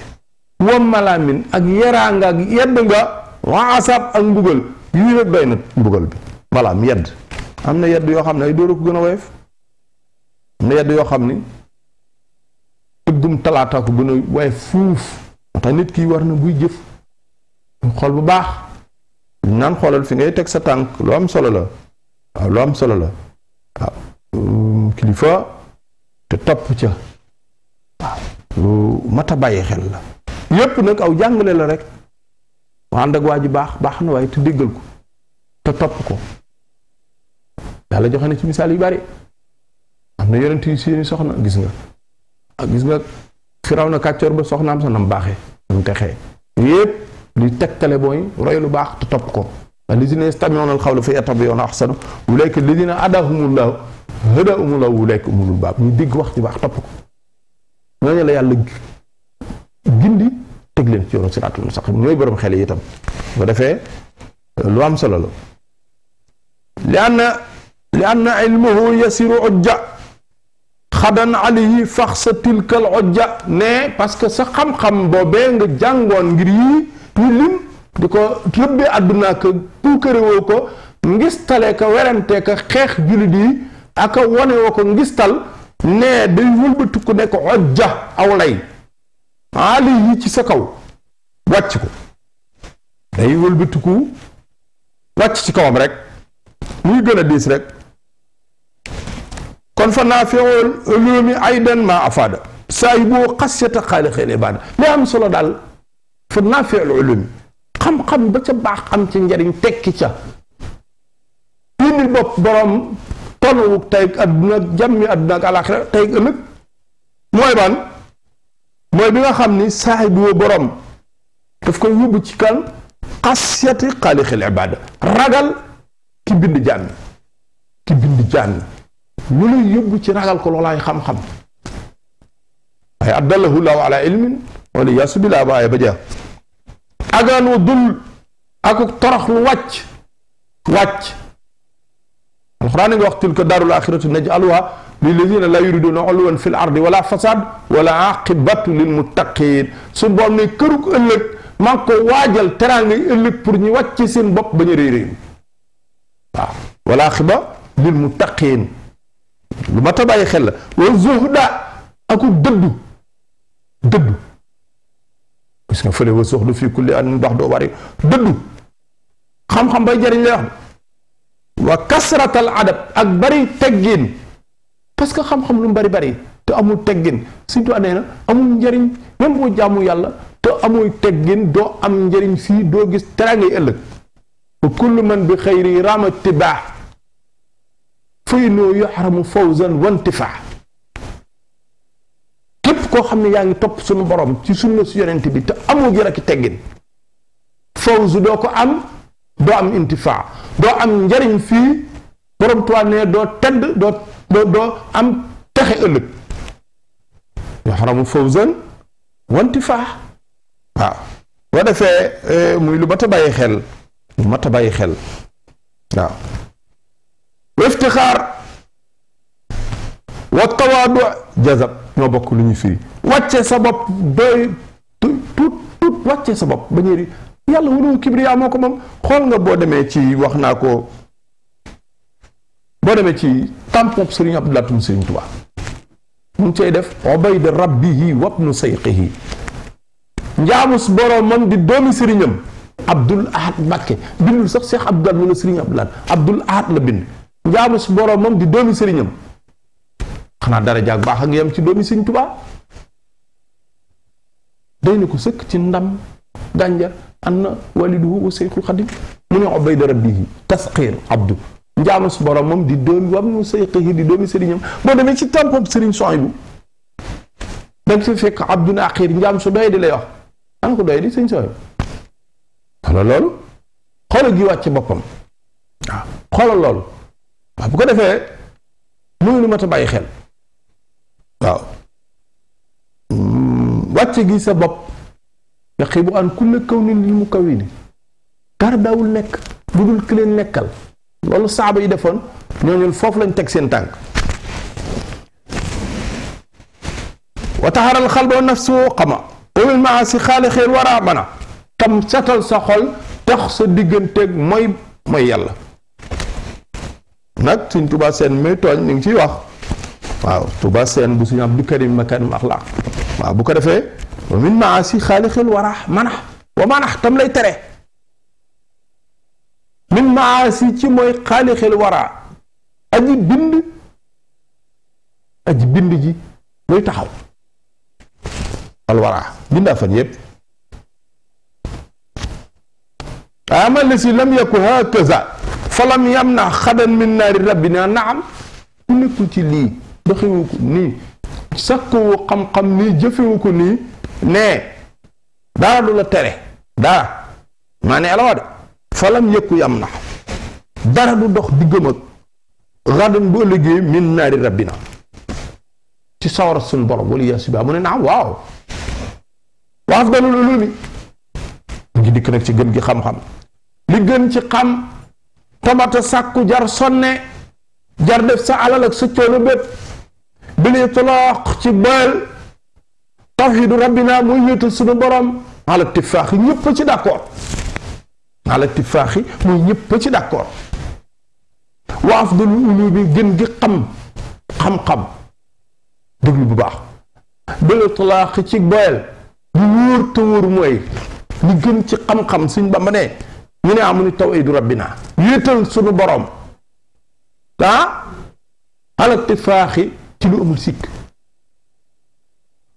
wa malamin ak yeraanga ak yedd nga wa asab ak mbugal yii rek doy na mbugal bi malaam yedd am na yedd yoo xam ne ay dóora ko gën a woyof am na yedd yoo xam ni tëggum talaata ko gën a woyof fuuf moo tax nit ki war na buy jëf xool bu baax naan xoolal fi ngay teg sa tànk lu am solo la waaw lu am solo la waaw kilifa te topp ca waaw lu mat a bàyyi xel la yépp nag aw jàngale la rek waa ànd ak waa ji baax na waaye te déggal ko te topp ko yàlla joxe na ci misaal yu bari am na yonent yu seeni soxna gis nga Firawna kàccoor ba soxnaam sa nam baaxee nam texee yépp li tegtale booy roy lu baax te topp ko allazina yastami'una al-qawla fayattabi'una ahsanahu ulaika allazina hadahumullahu ulaika humul albaab ñu dégg wax ci baax topp ko ñooñu la yàlla gindi teg leen ci yoonu siraatul mustaqim ñooy borom xel yi itam bu defee lu am solo la li anna ilmuhu yasiru ujja xadan alayhi faxsa tilkal ujja ne parce que sa xam-xam boobee nga jàngoon ngir yii ñu lim di ko rëbbee àdduna ka puukarewoo ko ngistale ka werante ka xeex jullit yi aka wone woo ko ngistal ne day wëlbatiku nekk ujja aw lay alayhi ci sa kaw wàcc ko day wëlbatiku wàcc ci kawam rek muy gën a diis rek kon fa naafi'ul ulumi aydan ma afaada saahibu xasiyata xaaliqil ibaada li am solo daal fa naafi'ul ulumi xam-xam ba ca baax am ca njariñ tekki ca yénni bopp borom tolluwu tey adduna jàmmi adduna ak alaxira tey ëllëg mooy ban mooy bi nga xam ni saahibu borom daf koy yóbbu ci kan xasiyati xaaliqil ibaada ragal ki bind jàmm lu lay yóbbu ci ragal ko loolaay xam-xam ay addalahu llahu ala ilmin wala yaasu billah baaye ba jeex agaan wa dul akuk torox lu wàcc alxuraan nga wax tilka daarul axiratu naj'aluha lillazina la yuriduna uluwan fil ardi wala fasad wala aqibatu lil muttaqin su boom ne kërug ëllëg maa ngi ko waajal teraangay ëllëg pour ñu wàcc seen bopp bañ a réy waaw wala aqiba lil muttaqin lu ma ta bàyyi xel la wa zuhda aku dëddu gis nga fële wa zuhdu fii kulli an ndox doo bari dëddu xam-xam bay jariñ lay wax wa kasratal adab ak bari teggin parce que xam-xam lu mu bari te amul teggin surtout nee na amul njariñ même boo jaamu yàlla te amul teggin doo am njariñ fii doo gis teraangay ëllëg wa kullu man bi xayri rama tibaa fay noo yaxramu fawzan wantifaa képp koo xam ne yaa ngi topp suñu borom ci sunna su yonent bi te amoo gi rek teggin fawz doo ko am doo am intifaa doo am njariñ fii borom tuwaa ne doo tedd doo am texe ëllëg yaxramu fawzan wantifaa waaw boo defee muy lu mat a bàyyi xel waaw iftixaar wa tawaadu jazab ñoo bokk lu ñu firi wàcce sa bopp doy tuut wàcce sa bopp ba ñëri yàlla wulu kibriya moo ko moom xool nga boo demee ci wax naa ko boo demee ci tampon Sëriñ Abdou Lahat Sëriñ Tuubaa mu ngi cay def ubayda rabbihi wabnu sayqihi njaamus boromam di doomi sëriñam Abdul Ahad Mbakke bindul sax Cheikh Abdou Lahad wala Sëriñ Abdou Lahad Abdul Ahad la bind njaamus boromam di doomi sëriñam xanaa dara jaag baax a ngi yam ci doomi Sëriñ Tuubaa day na ko sëkk ci ndam gànjar anna waliduhu wa Seyxul Xadim mu ne ubayda rabbihi tasqiir abdu njaamus boromam di doomi wabnu sayqihi di doomi sëriñam boo demee ci tampon Sëriñ Suhaybu da nga fi fekk abdun axiir njaam su doy di lay wax an ko doy di Sëriñ Suhaybu xoolal loolu xoolal gi wàcce boppam waaw xoolal loolu waaw bu ko defee muy lu mat a bàyyi xel waaw wàcce gi sa bopp yaqibu an kulle kawnin lil mukawwini dara daawul nekk bu dul ki leen nekkal loolu saaba yi defoon ñooñu foofu lañ teg seen tànk wa taxaral xalba nafsu xama wa min maasi xaalixeel wara mana tam setal sa xol tax sa digganteeg mooy yàlla nag suñ Tuubaa Seen muy tooñ ñu ngi ciy wax waaw Tuubaa Seen bu suñu Abdou Karim makarim axlaq waaw bu ko defee wa min maasi xaalixeel wara mana wa mana tam lay tere min maasi ci mooy xaalixeel wara aji bind ji mooy taxaw alwara bindaa fan yépp amal la si lam yakun hakaza fa lam yamna xadan min naari rabbina naam ku nekkul ci lii doxewu ko nii sakkowu xam-xam nii jëfewu ko nii nee dara du la tere dara maa ne alawa de fa lam yakun yamna dara du dox diggam ak xadan bu ëllëgee min naari rabbina ci sawara suñu borom wala yaa subi mu ne naam waaw waaf dana loolu mi mu ngi dikk nag ci gën gi xam-xam li gën ci xam tamata sàkku jar sonne jar def sa alal ak sa coono bépp bilee toloox ci boyal tawxiidu rabbina muy wéetal suñu borom ala tifaaxi ñëpp ci d'accord ala tifaaxi muy ñëpp ci d'accord waaf dana loolu mi gën gi xam-xam déglu bu baax bilee toloox ci boyal lu wóor te wóor mooy li gën ci xam-xam suñ Bamba ne ñu ne amu ni tawhidu rabbina wéetal suñu borom ala tifaaxi ci lu amul sikk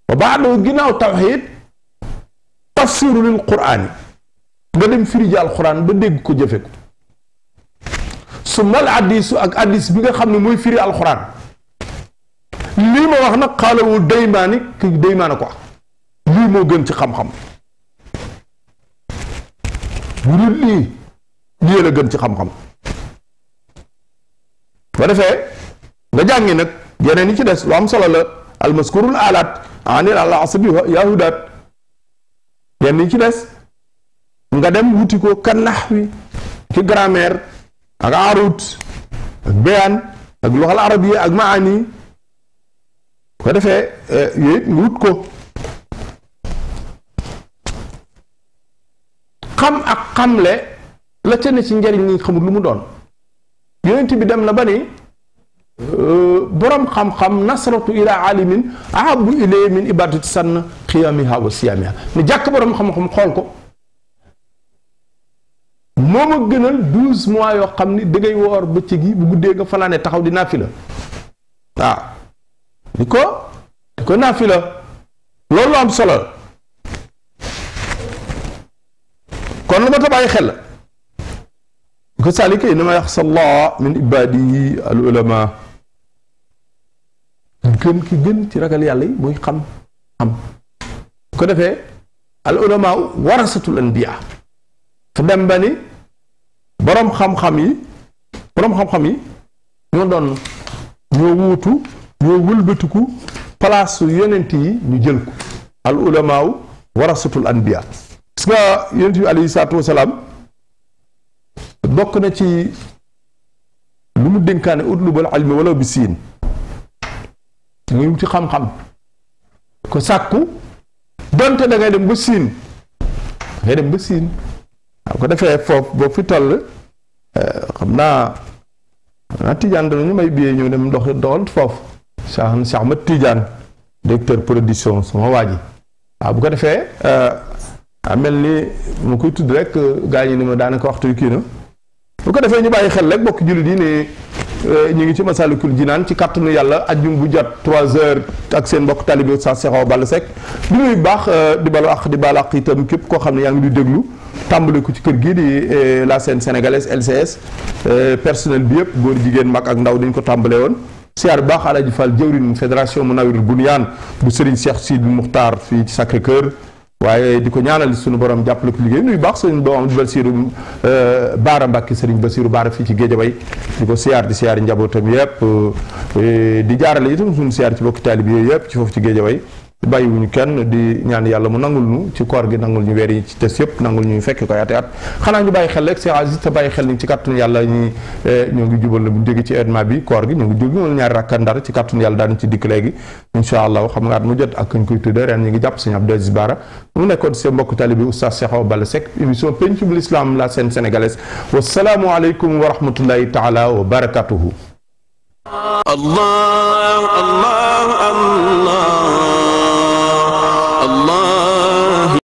wa baado ginnaaw tawhid tafsiru lil quraani nga dem firi ji alquran ba dégg ko jëfe ko su mal hadiisu ak hadiis bi nga xam ne mooy firi alquran lii ma wax nag xaalawul daymaani ki daymaana ko wax lii moo gën ci xam-xam bu dul lii la gën ci xam-xam ba defee nga jàngi nag yeneen yi ci des lu am solo la almaskurul alat anil al asabi yahudat yenn yi ci des nga dem wuti ko kan naxwi ci grammaire ak arut ak bayaan ak luxal arabiya ak maani ko defee yooyu nga wut ko xam ak xamle la ca ne ci njariñ li xamul lu mu doon yonent bi dem na ba ni borom xam-xam nasratu ila alimin ahabu ilay min ibadati sann xiyamiha wa siyamiha ne jàkk borom xam-xam xool ko moo ma gënal 12 mois yoo xam ni da ngay woor bëccëg yi bu guddee nga fanaane taxaw di naafila waaw di ko naafila loolu am solo kon lu ma ta bàyyi xel la ko saalika innama yaxsa Allah min ibadihi al ulama gën ki gën ci ragal yàlla yi muy xam ko defee al ulama warasatul anbiya fa dem ba ni boroom xam-xam yi ñoo doon ñoo wuutu ñoo wëlbatiku place yonent yi ñu jël ko al ulama warasatul anbiya parce que yonent bi alayhi salaatu wasalaam bokk na ci lu mu dénkaane utlubal ilmi wala bi siin nga wuti xam-xam ko sàkku donte da ngay dem ba siin waaw ko defee foofu boo fi toll xam naa Tidiane danañu may biyee ñëw dem doxal foofu Cheikh Ahmed Tidiane directeur production sama waa ji waaw bu ko defee mel ni mu koy tudd rek gaa ñi ni ma daanaka waxtu yu kii na bu ko defee ñu bàyyi xel rek bokk jullit yi ne ñu ngi ci Masalikul Jinaan ci kàttanu yàlla ajjum bu jot 3 heures ak seen mbokk talibé Oustaz Cheikh Awa Balla Seck di nuyu baax di balu ak di baal ak itam képp koo xam ne yaa ngi di déglu tàmbale ko ci kër gii di la scène sénégalaise LCS personnel bi yëpp góor jigéen mag ak ndaw dañ ko tàmbale woon siyaar bu baax Alaaji Fall jëwrin fédération Munawwirul Bunyaan bu Serigne Cheikh Sidou Muxtaar fii ci Sacré Cœur waaye di ko ñaanal suñu borom jàppale ko liggéey nuyu baax sëriñ boom di Basiru Baara Mbàkke sëriñ Basiru Baara fii ci Géejawaay di ko siyaar di siyaar njabootam yëpp di jaarale itam suñu siyaar ci bokki taalib yooyu yëpp ci foofu ci Géejawaay bàyyiwuñu kenn di ñaan yàlla mu nangul ñu ci koor gi, nangul ñu weer yi ci des yëpp, nangul ñu fekk koy ate at. xanaa ñu bàyyi xel rek c'est Aziz te bàyyi xel ni ci kàttanu yàlla ñoo ngi jubal la bu jóge ci événement bi koor gi ñoo ngi jóg ñaari rakka ndar ci kàttanu yàlla daan ci dikk léegi incha allah. xam nga at mu jot ak ñu koy tuddee ren ñu ngi jàpp Sëñ Abdou Aziz Bara mu nekkoon seen mbokk talibi Oustaz Cheikh Awa Balla Seck, émission Pencum l'Islam, la scène sénégalaise. Wassalaamu aleykum wa rahmatullahi taala wa barakatuhu. Allah Allah Allah Allah